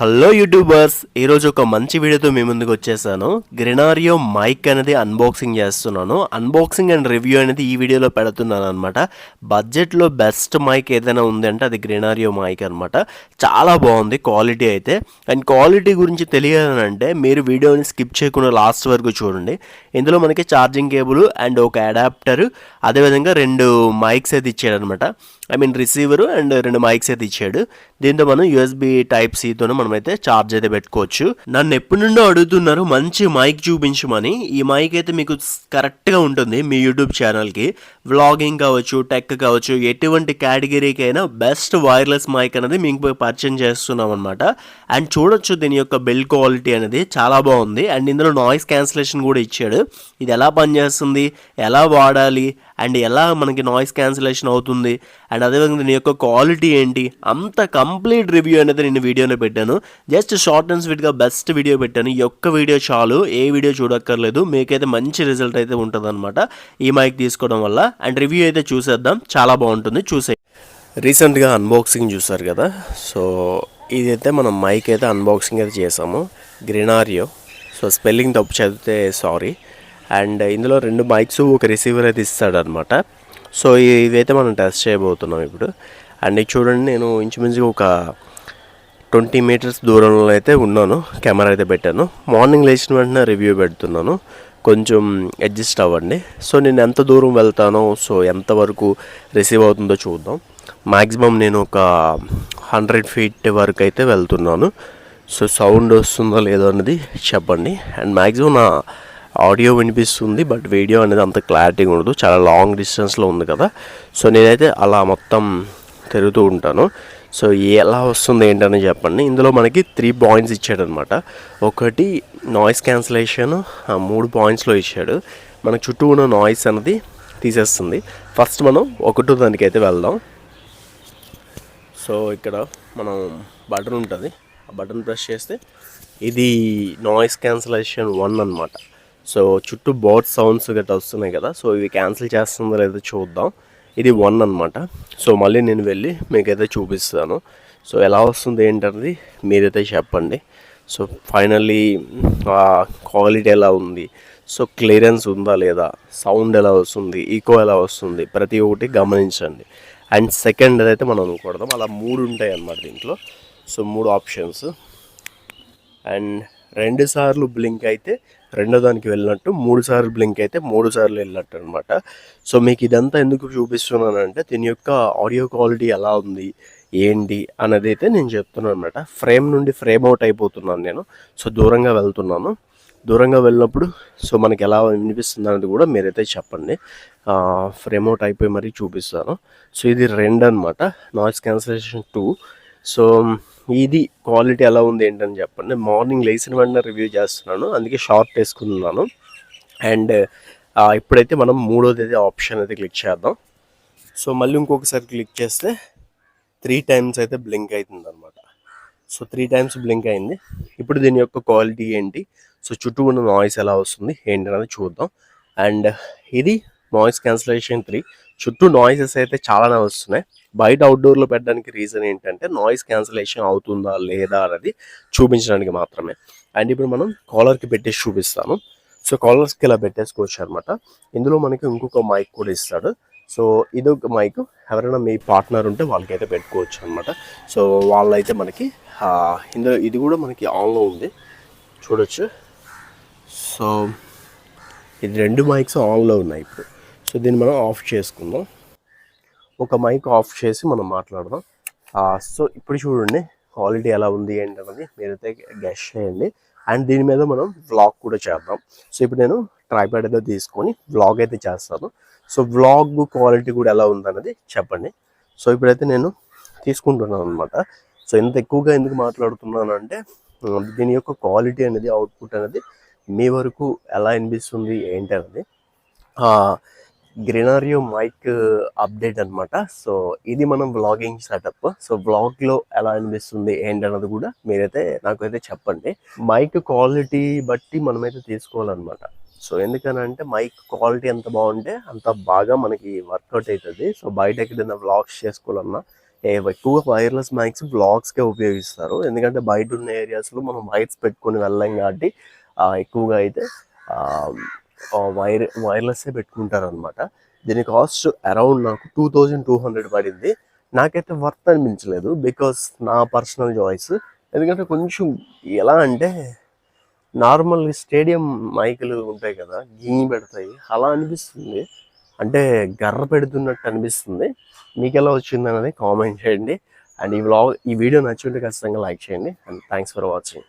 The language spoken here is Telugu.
హలో యూట్యూబర్స్, ఈరోజు ఒక మంచి వీడియోతో మీ ముందుకు వచ్చేసాను. గ్రెనారియో మైక్ అనేది అన్బాక్సింగ్ చేస్తున్నాను. అన్బాక్సింగ్ అండ్ రివ్యూ అనేది ఈ వీడియోలో పెడుతున్నాను అనమాట. బడ్జెట్లో బెస్ట్ మైక్ ఏదైనా ఉంది అంటే అది గ్రెనారియో మైక్ అనమాట. చాలా బాగుంది క్వాలిటీ అయితే. అండ్ క్వాలిటీ గురించి తెలియాలంటే మీరు వీడియోని స్కిప్ చేయకుండా లాస్ట్ వరకు చూడండి. ఇందులో మనకి ఛార్జింగ్ కేబుల్ అండ్ ఒక అడాప్టర్, అదేవిధంగా 2 మైక్స్ అయితే ఇచ్చాడు అనమాట. రిసీవరు అండ్ 2 మైక్స్ అయితే ఇచ్చాడు. దీంతో మనం యూఎస్బి టైప్ సితోనే మనమైతే ఛార్జ్ అయితే పెట్టుకోవచ్చు. నన్ను ఎప్పటి నుండో అడుగుతున్నారు మంచి మైక్ చూపించమని. ఈ మైక్ అయితే మీకు కరెక్ట్గా ఉంటుంది మీ యూట్యూబ్ ఛానల్కి. వ్లాగింగ్ కావచ్చు, టెక్ కావచ్చు, ఎటువంటి కేటగిరీకి అయినా బెస్ట్ వైర్లెస్ మైక్ అనేది మీకు పరిచయం చేస్తున్నాం అనమాట. అండ్ చూడొచ్చు దీని యొక్క బిల్డ్ క్వాలిటీ అనేది చాలా బాగుంది. అండ్ ఇందులో నాయిస్ క్యాన్సిలేషన్ కూడా ఇచ్చాడు. ఇది ఎలా పనిచేస్తుంది, ఎలా వాడాలి, అండ్ ఎలా మనకి నాయిస్ క్యాన్సిలేషన్ అవుతుంది, అండ్ అదేవిధంగా దీని యొక్క క్వాలిటీ ఏంటి, అంత కంప్లీట్ రివ్యూ అనేది నేను వీడియోలో పెట్టాను. జస్ట్ షార్ట్ అండ్ స్వీట్గా బెస్ట్ వీడియో పెట్టాను. ఈ ఒక్క వీడియో చాలు, ఏ వీడియో చూడక్కర్లేదు. మీకైతే మంచి రిజల్ట్ అయితే ఉంటుంది అనమాట ఈ మైక్ తీసుకోవడం వల్ల. అండ్ రివ్యూ అయితే చూసేద్దాం, చాలా బాగుంటుంది, చూసే. రీసెంట్గా అన్బాక్సింగ్ చూసారు కదా, సో ఇదైతే మనం మైక్ అయితే అన్బాక్సింగ్ అయితే చేసాము. గ్రెనారియో, సో స్పెల్లింగ్ తప్పు చదివితే సారీ. అండ్ ఇందులో 2 మైక్స్, ఒక రిసీవర్ అయితే ఇస్తాడు అనమాట. సో ఇదైతే మనం టెస్ట్ చేయబోతున్నాం ఇప్పుడు. అండ్ చూడండి, నేను ఇంచుమించుగా ఒక 20 మీటర్స్ దూరంలో అయితే ఉన్నాను, కెమెరా అయితే పెట్టాను. మార్నింగ్ లేచిన వెంటనే రివ్యూ పెడుతున్నాను, కొంచెం అడ్జస్ట్ అవ్వండి. సో నేను ఎంత దూరం వెళ్తానో, సో ఎంతవరకు రిసీవ్ అవుతుందో చూద్దాం. మ్యాక్సిమం నేను ఒక 100 ఫీట్ వరకు అయితే వెళ్తున్నాను. సో సౌండ్ వస్తుందో లేదో అనేది చెప్పండి. అండ్ మ్యాక్సిమం నా ఆడియో వినిపిస్తుంది, బట్ వీడియో అనేది అంత క్లారిటీగా ఉండదు, చాలా లాంగ్ డిస్టెన్స్లో ఉంది కదా. సో నేనైతే అలా మొత్తం తిరుగుతూ ఉంటాను. సో ఎలా వస్తుంది ఏంటని చెప్పండి. ఇందులో మనకి 3 పాయింట్స్ ఇచ్చాడు అనమాట. ఒకటి నాయిస్ క్యాన్సిలేషన్, 3 పాయింట్స్లో ఇచ్చాడు. మనకు చుట్టూ ఉన్న నాయిస్ అనేది తీసేస్తుంది. ఫస్ట్ మనం ఒకటో దానికైతే వెళ్దాం. సో ఇక్కడ మనం బటన్ ఉంటుంది, ఆ బటన్ ప్రెస్ చేస్తే ఇది నాయిస్ క్యాన్సిలేషన్ 1 అనమాట. సో చుట్టూ బోట్ సౌండ్స్ గట్రా వస్తున్నాయి కదా, సో ఇవి క్యాన్సిల్ చేస్తుందో లేదో చూద్దాం. ఇది 1 అనమాట. సో మళ్ళీ నేను వెళ్ళి మీకైతే చూపిస్తాను. సో ఎలా వస్తుంది ఏంటన్నది మీరైతే చెప్పండి. సో ఫైనల్లీ క్వాలిటీ ఎలా ఉంది, సో క్లియరెన్స్ ఉందా లేదా, సౌండ్ ఎలా వస్తుంది, ఈకో ఎలా వస్తుంది, ప్రతి ఒక్కటి గమనించండి. అండ్ సెకండ్ అయితే మనం కొడదాం. అలా 3 ఉంటాయి అన్నమాట దీంట్లో. So 3 options. అండ్ 2 సార్లు బ్లింక్ అయితే రెండో దానికి వెళ్ళినట్టు, 3 సార్లు బ్లింక్ అయితే 3 సార్లు వెళ్ళినట్టు అనమాట. సో మీకు ఇదంతా ఎందుకు చూపిస్తున్నానంటే దీని యొక్క ఆడియో క్వాలిటీ ఎలా ఉంది ఏంటి అన్నది అయితే నేను చెప్తున్నాను అనమాట. ఫ్రేమ్ నుండి ఫ్రేమ్ అవుట్ అయిపోతున్నాను నేను. సో దూరంగా వెళ్తున్నాను. దూరంగా వెళ్ళినప్పుడు సో మనకి ఎలా వినిపిస్తుంది అనేది కూడా మీరైతే చెప్పండి. ఫ్రేమ్ అవుట్ అయిపోయి మరీ చూపిస్తాను. సో ఇది 2 అనమాట, నాయిస్ క్యాన్సిలేషన్ 2. సో ఇది క్వాలిటీ ఎలా ఉంది ఏంటని చెప్పండి. మార్నింగ్ లేచిన వెంటనే రివ్యూ చేస్తున్నాను, అందుకే షార్ట్ వేసుకున్నాను. అండ్ ఇప్పుడైతే మనం 3వది అయితే ఆప్షన్ అయితే క్లిక్ చేద్దాం. సో మళ్ళీ ఇంకొకసారి క్లిక్ చేస్తే 3 టైమ్స్ అయితే బ్లింక్ అవుతుంది అనమాట. సో 3 టైమ్స్ బ్లింక్ అయింది. ఇప్పుడు దీని యొక్క క్వాలిటీ ఏంటి, సో చుట్టూ ఉన్న నాయిస్ ఎలా వస్తుంది ఏంటి అనేది చూద్దాం. అండ్ ఇది నాయిస్ క్యాన్సిలేషన్ 3. చుట్టూ నాయిసెస్ అయితే చాలానే వస్తున్నాయి. బయట అవుట్డోర్లో పెట్టడానికి రీజన్ ఏంటంటే నాయిస్ క్యాన్సిలేషన్ అవుతుందా లేదా అనేది చూపించడానికి మాత్రమే. అండ్ ఇప్పుడు మనం కాలర్కి పెట్టేసి చూపిస్తాను. సో కాలర్స్కి ఇలా పెట్టేసుకోవచ్చు అనమాట. ఇందులో మనకి ఇంకొక మైక్ కూడా ఇస్తాడు. సో ఇదొక మైక్, ఎవరైనా మీ పార్ట్నర్ ఉంటే వాళ్ళకైతే పెట్టుకోవచ్చు అనమాట. సో వాళ్ళైతే మనకి ఇందులో ఇది కూడా మనకి ఆన్లో ఉంది, చూడొచ్చు. సో ఇది 2 మైక్స్ ఆన్లో ఉన్నాయి ఇప్పుడు. సో దీన్ని మనం ఆఫ్ చేసుకుందాం. ఒక మైక్ ఆఫ్ చేసి మనం మాట్లాడదాం. సో ఇప్పుడు చూడండి క్వాలిటీ ఎలా ఉంది ఏంటన్నది మీరైతే గెస్ చేయండి. అండ్ దీని మీద మనం వ్లాగ్ కూడా చేద్దాం. సో ఇప్పుడు నేను ట్రైపాడ్ అయితే తీసుకొని వ్లాగ్ అయితే చేస్తాను. సో వ్లాగ్ క్వాలిటీ కూడా ఎలా ఉందన్నది చెప్పండి. సో ఇప్పుడైతే నేను తీసుకుంటున్నాను అనమాట. సో ఇంత ఎక్కువగా ఎందుకు మాట్లాడుతున్నాను అంటే దీని యొక్క క్వాలిటీ అనేది, అవుట్పుట్ అనేది మీ వరకు ఎలా అనిపిస్తుంది ఏంటి అనేది గ్రెనారియో మైక్ అప్డేట్ అనమాట. సో ఇది మనం వ్లాగింగ్ సెటప్. సో వ్లాగ్లో ఎలా అనిపిస్తుంది ఏంటి అన్నది కూడా మీరైతే నాకైతే చెప్పండి. మైక్ క్వాలిటీ బట్టి మనమైతే తీసుకోవాలన్నమాట. సో ఎందుకనంటే మైక్ క్వాలిటీ ఎంత బాగుంటే అంత బాగా మనకి వర్కౌట్ అవుతుంది. సో బయట ఎక్కడైనా వ్లాగ్స్ చేసుకోవాలన్నా ఎక్కువగా వైర్లెస్ మైక్స్ బ్లాగ్స్కే ఉపయోగిస్తారు, ఎందుకంటే బయట ఉన్న ఏరియాస్లో మనం వైర్స్ పెట్టుకొని వెళ్ళాం కాబట్టి ఎక్కువగా అయితే వైర్లెస్సే పెట్టుకుంటారు అనమాట. దీని కాస్ట్ అరౌండ్ నాకు 2200 పడింది. నాకైతే వర్త్ అనిపించలేదు, బికాస్ నా పర్సనల్ చాయిస్. ఎందుకంటే కొంచెం ఎలా అంటే నార్మల్ స్టేడియం మైకులు ఉంటాయి కదా, గింగి పెడతాయి, అలా అనిపిస్తుంది. అంటే గర్ర పెడుతున్నట్టు అనిపిస్తుంది. మీకు ఎలా వచ్చింది అనేది కామెంట్ చేయండి. అండ్ ఈ వీడియో నచ్చుంటే ఖచ్చితంగా లైక్ చేయండి. And thanks for watching.